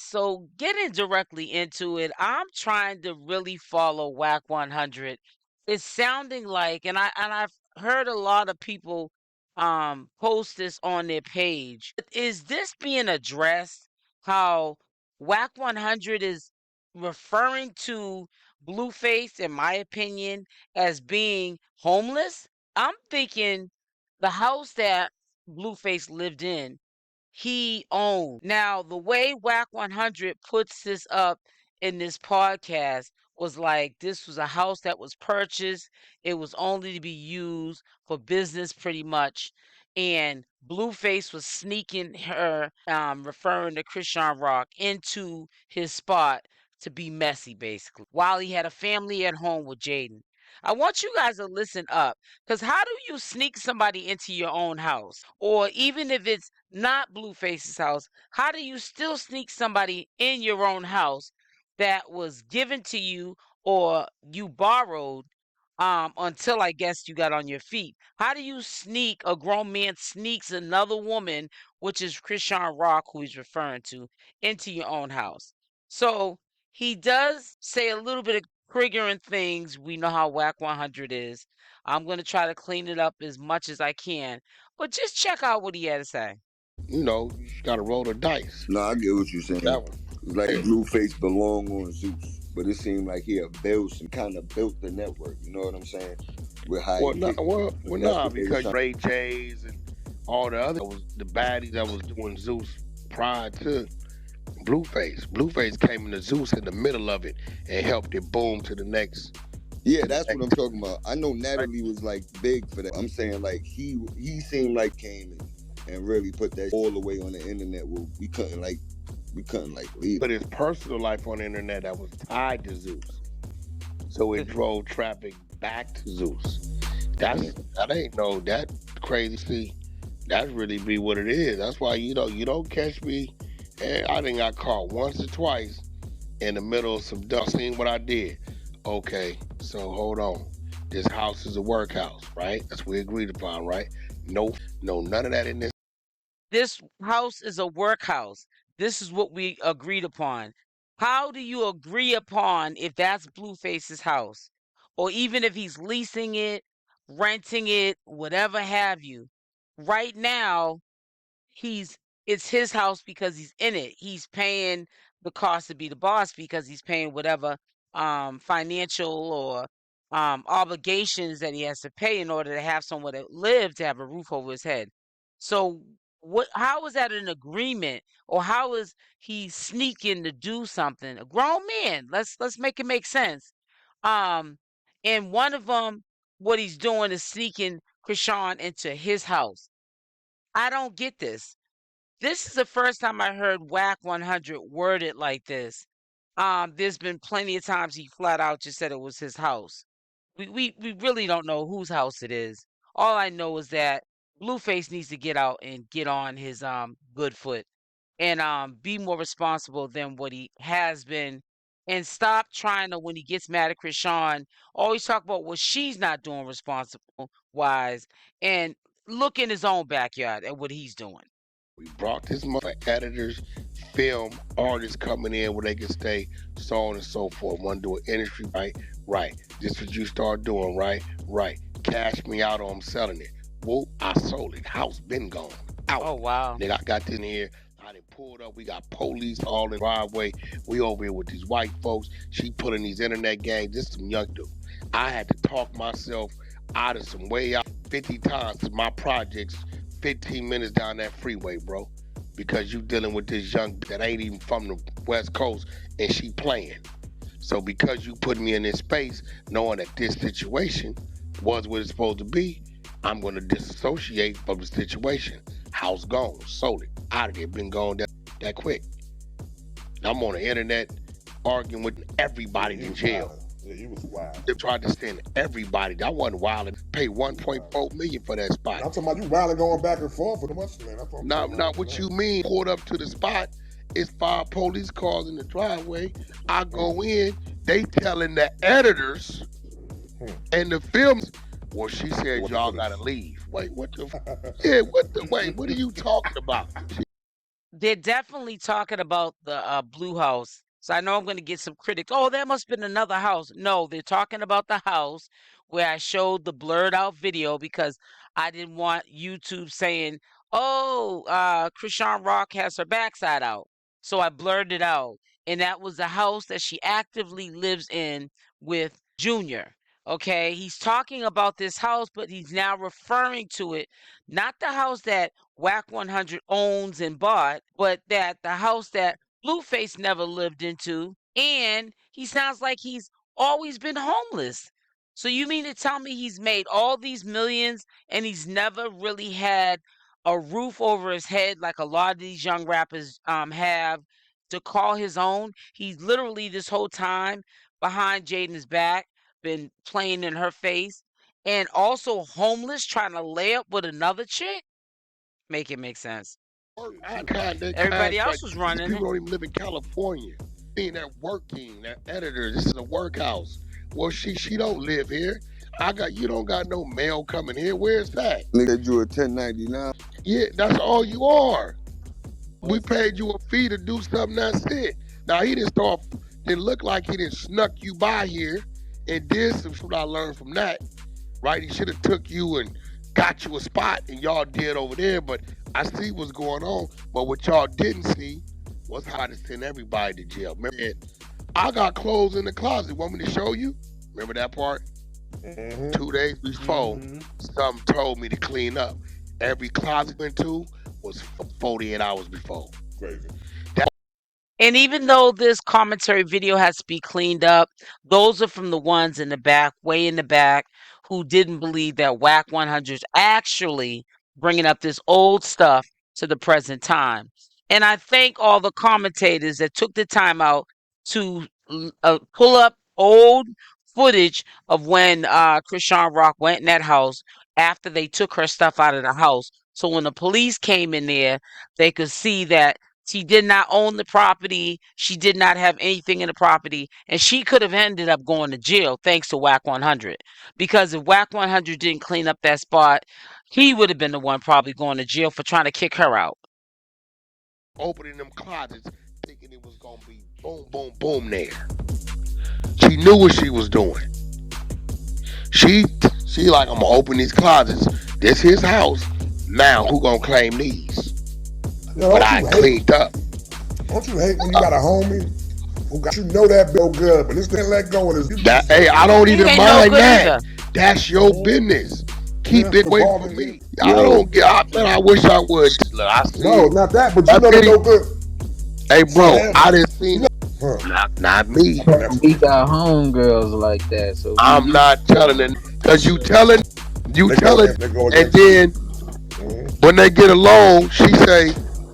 so getting directly into it, I'm trying to really follow Wack 100. It's sounding like, and I've heard a lot of people post this on their page. Is this being addressed? How Wack 100 is referring to Blueface, in my opinion, as being homeless? I'm thinking the house that Blueface lived in, he owned. Now, the way Wack 100 puts this up in this podcast was like this was a house that was purchased. It was only to be used for business pretty much. And Blueface was sneaking her, referring to Chrisean Rock, into his spot to be messy, basically, while he had a family at home with Jaidyn. I want you guys to listen up, because how do you sneak somebody into your own house? Or even if it's not Blueface's house, how do you still sneak somebody in your own house that was given to you or you borrowed until I guess you got on your feet? How do you sneak, a grown man sneaks another woman, which is Chrisean Rock, who he's referring to, into your own house? So he does say a little bit of triggering things. We know how Wack 100 is. I'm going to try to clean it up as much as I can, but just check out what he had to say. You know, you just gotta roll the dice. No, I get what you're saying. That one. It's like Blueface belong on Zeus, but it seemed like he had built some kind of built the network. You know what I'm saying? With how because Ray J's and all the other the baddies that was doing Zeus prior to Blueface. Blueface came into Zeus in the middle of it and helped it boom to the next. Yeah, that's what I'm talking about. I know Natalie was like big for that. I'm saying like he seemed like came and really put that all the way on the internet where we couldn't leave. But his personal life on the internet that was tied to Zeus. So it drove traffic back to Zeus. That ain't no that crazy. See, that's really be what it is. That's why you don't catch me. And I done got caught once or twice in the middle of some dumb. Seen what I did. Okay, so hold on. This house is a workhouse, right? That's what we agreed upon, right? No, none of that in this. This house is a workhouse. This is what we agreed upon. How do you agree upon if that's Blueface's house? Or even if he's leasing it, renting it, whatever have you. Right now, it's his house because he's in it. He's paying the cost to be the boss because he's paying whatever financial or obligations that he has to pay in order to have somewhere to live, to have a roof over his head. So how is that an agreement, or how is he sneaking to do something? A grown man. Let's make it make sense. And one of them, what he's doing is sneaking Chrisean into his house. I don't get this. This is the first time I heard Wack 100 worded like this. There's been plenty of times he flat out just said it was his house. We really don't know whose house it is. All I know is that Blueface needs to get out and get on his good foot and be more responsible than what he has been, and stop trying to, when he gets mad at Chrisean, always talk about what she's not doing responsible wise, and look in his own backyard at what he's doing. We brought this motherfucker editors, film, artists coming in where they can stay, so on and so forth. Want to do an industry, right? Right. This is what you start doing, right? Right. Cash me out or I'm selling it. Whoop, I sold it. House been gone. Out. Oh, wow. Nigga, I got in here. I done pulled up. We got police all in the driveway. We over here with these white folks. She pulling these internet gangs. This is some young dude. I had to talk myself out of some way out 50 times to my projects 15 minutes down that freeway, bro. Because you dealing with this young that ain't even from the West Coast and she playing. So because you put me in this space, knowing that this situation was what it's supposed to be, I'm going to disassociate from the situation. House gone, sold it, out of there, been gone that quick. I'm on the internet arguing with everybody in jail. Yeah, he was wild. They tried to stand everybody. I wasn't wild and pay $1.4 million for that spot. I'm talking about you wild and going back and forth for the Mustang. Not what you mean. Pulled up to the spot. It's 5 police cars in the driveway. I go in. They telling the editors and the films. Well, she said y'all gotta leave. Wait, what the? Yeah, what the? Wait, what are you talking about? they're definitely talking about the blue house. So I know I'm going to get some critics. Oh, that must have been another house. No, they're talking about the house where I showed the blurred out video because I didn't want YouTube saying, "Oh, Chrisean Rock has her backside out." So I blurred it out, and that was the house that she actively lives in with Junior. Okay, he's talking about this house, but he's now referring to it, not the house that Wack 100 owns and bought, but that the house that Blueface never lived into. And he sounds like he's always been homeless. So you mean to tell me he's made all these millions and he's never really had a roof over his head like a lot of these young rappers have to call his own? He's literally this whole time behind Jaidyn's back, been playing in her face, and also homeless trying to lay up with another chick? Make it make sense. They Everybody contract. else was These running people it. don't even live in California. They're working. They're editors. This is a workhouse. Well, she don't live here. You don't got no mail coming here. Where's that? Nigga said you a 1099. Yeah, that's all you are. We paid you a fee to do something. That's it. Now he didn't start. Didn't look like he didn't snuck you by here and did some. What I learned from that, right? He should have took you and got you a spot, and y'all did over there. But I see what's going on. But what y'all didn't see was how to send everybody to jail. Remember, I got clothes in the closet. Want me to show you? Remember that part? Mm-hmm. 2 days before, something told me to clean up. Every closet went to was 48 hours before. Crazy. And even though this commentary video has to be cleaned up, those are from the ones in the back, way in the back, who didn't believe that Wack 100 is actually bringing up this old stuff to the present time. And I thank all the commentators that took the time out to pull up old footage of when Chrisean Rock went in that house after they took her stuff out of the house. So when the police came in there, they could see that she did not own the property. She did not have anything in the property. And she could have ended up going to jail thanks to Wack 100. Because if Wack 100 didn't clean up that spot, he would have been the one probably going to jail for trying to kick her out. Opening them closets, thinking it was gonna be boom, boom, boom there. She knew what she was doing. She like, I'm gonna open these closets. This his house. Now who gonna claim these? Yo, But I cleaned up. Don't you hate when you got a homie who got that bill good, but this didn't let go of this? Hey, I don't He even ain't no mind good that. either. That's your business. Keep Yeah, it away revolving from me. me. I don't get. I wish I would. Look, I see. No, not that, but you That know they're video- no good. Hey, bro, him. I didn't see. Huh. Not me. We got homegirls like that, so I'm not telling it because you telling, They go and against then Mhm. when they get alone, she say,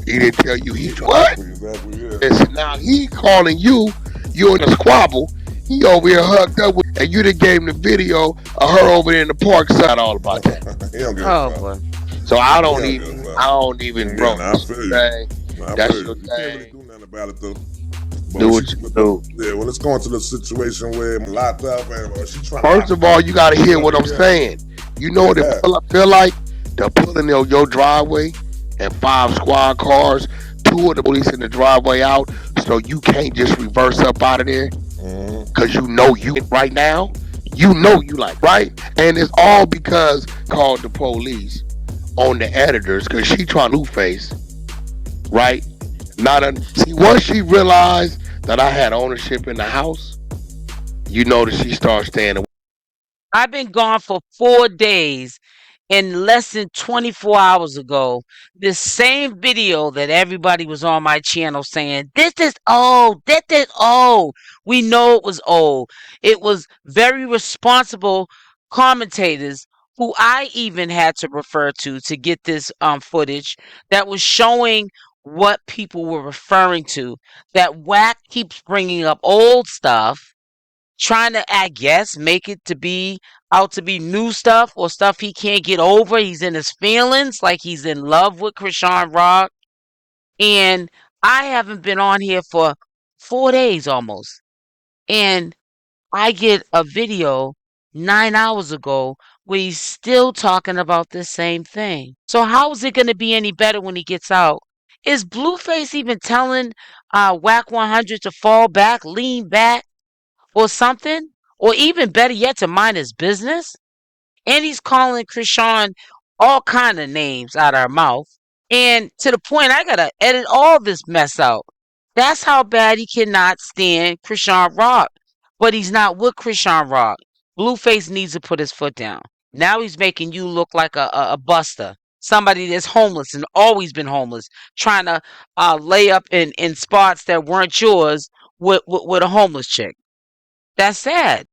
"He didn't tell you he what?" Exactly, yeah. And so now he calling you. You in a squabble. He over here hugged up with, and you done gave him the video of her over there in the park. Side all about that. He don't give Oh, a fuck. boy. So I don't Yeah, even. yeah, I don't even, Yeah, bro. nah, I feel you. Thing. Nah, I That's feel your you. You can't really thing. do nothing about it though. But Do when what she- you do. Yeah, when it's going to the situation where I'm locked up and or she trying First of all, you got to hear what I'm saying. You know what it feel like to pull in your driveway and 5 squad cars, 2 of the police in the driveway out, so you can't just reverse up out of there because you know you right now. You know you like right, and it's all because called the police on the editors because she trying to Blueface, right? See, once she realized that I had ownership in the house, you know that she started staying away. I've been gone for 4 days. And less than 24 hours ago, this same video that everybody was on my channel saying, this is old, this is old. We know it was old. It was very responsible commentators who I even had to refer to get this footage that was showing what people were referring to. That Wack keeps bringing up old stuff, trying to, I guess, make it to be out to be new stuff or stuff he can't get over. He's in his feelings, like he's in love with Chrisean Rock. And I haven't been on here for 4 days almost. And I get a video 9 hours ago where he's still talking about this same thing. So how is it going to be any better when he gets out Is Blueface even telling Wack 100 to fall back, lean back, or something? Or even better yet, to mind his business? And he's calling Chrisean all kind of names out of her mouth. And to the point, I gotta edit all this mess out. That's how bad he cannot stand Chrisean Rock. But he's not with Chrisean Rock. Blueface needs to put his foot down. Now he's making you look like a buster. Somebody that's homeless and always been homeless, trying to lay up in spots that weren't yours with a homeless chick. That's sad.